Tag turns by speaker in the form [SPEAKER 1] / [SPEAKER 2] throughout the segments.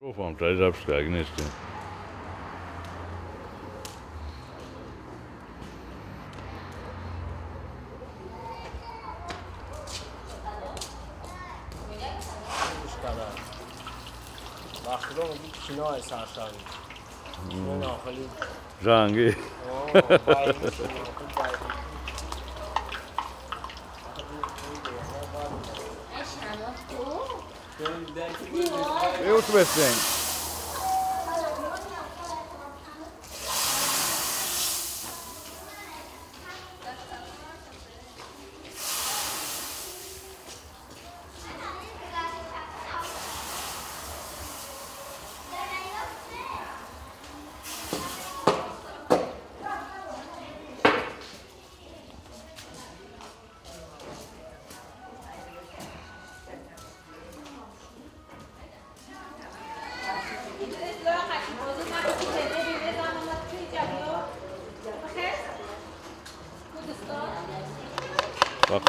[SPEAKER 1] Profam, traz apskāgi nesti. Rangi. Eu tivesse bem.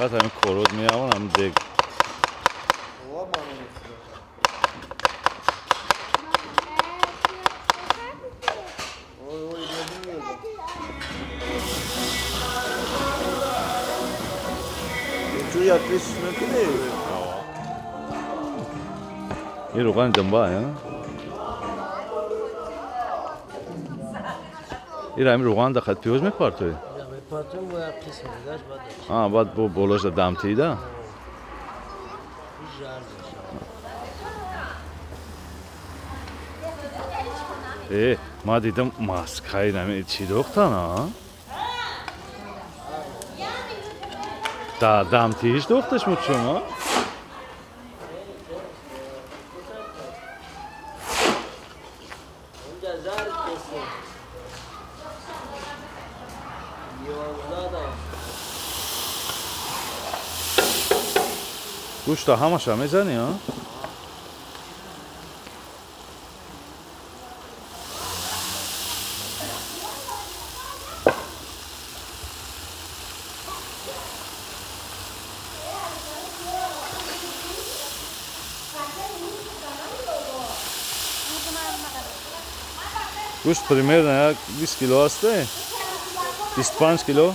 [SPEAKER 1] فقط همین کرود میامون هم دیگ این روغن دنبا این همین روغن دخت پیوز میپارتوی بعد بولش دم تیده ما دیدم ماسک های نمی چی دوختن دم تیش دوختش مود شما گوشت همش هم میزنی ها؟ گوشت примерно 20 کیلو هسته 25 کیلو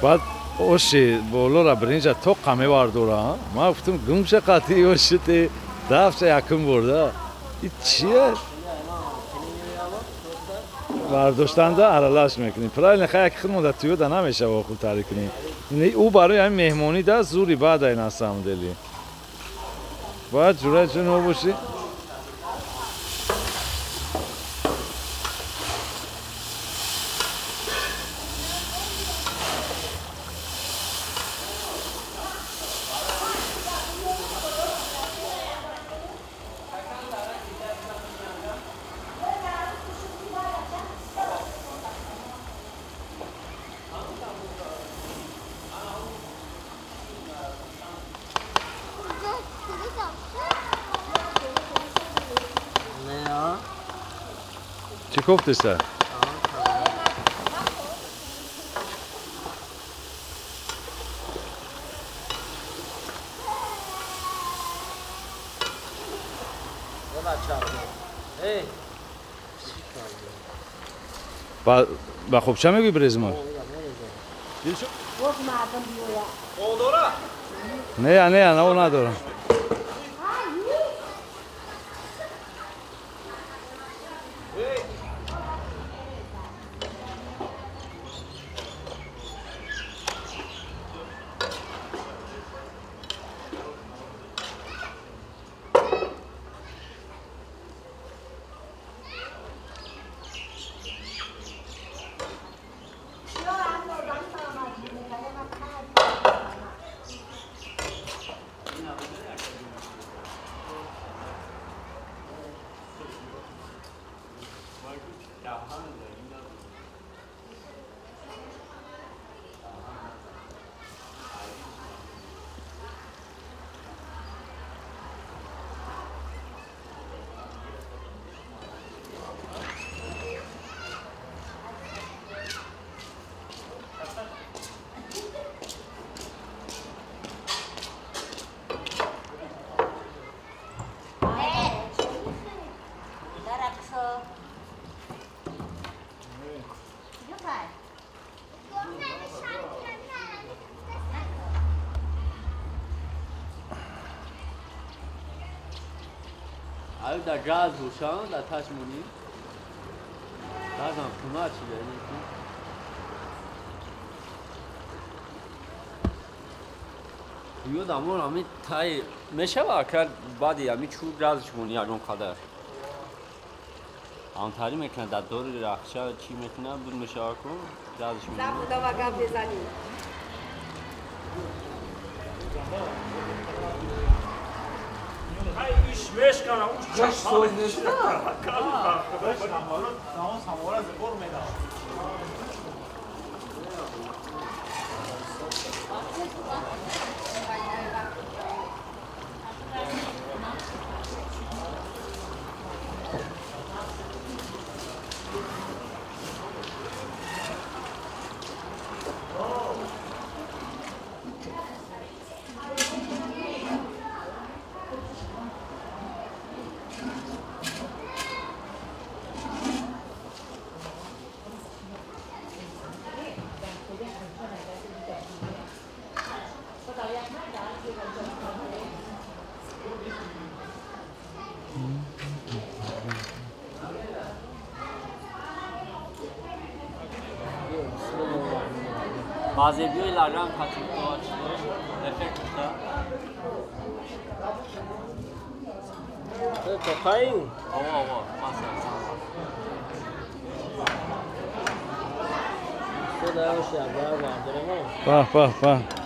[SPEAKER 1] بعد اوشی بولو را برنج تو قمه واردورا ما گفتم گمشه قاطی اوشتی دافت یکم برده این چیه وارداشتن ده علاش میکنی پرای نخواه یک خیلی مدتیو ده نمیشه با خود تاریک کنی او برای همین مهمونی ده زوری بعد این هستم دلی باید جوره چون او باشی چی کوفتش ده؟ با خوب چه میگوی بریزمان؟ نه او ندارم
[SPEAKER 2] آیا در جاز بوشان در تاشمونی لازم کماچی داری یود امور امی تای میشه واکر بعدی امی چوب جازشمونی اون قدر آن تاری میکنه در دور رخشا چی میکنه بود میشه آکو جازشمونی
[SPEAKER 3] زبون دو وگم بزنی
[SPEAKER 4] ایش میشکنه اون
[SPEAKER 5] سوز نیست
[SPEAKER 2] bazı videolardan katılıp doğaçlı efekt da
[SPEAKER 5] kokain
[SPEAKER 2] ava masa
[SPEAKER 5] خدا شب بر
[SPEAKER 1] به به به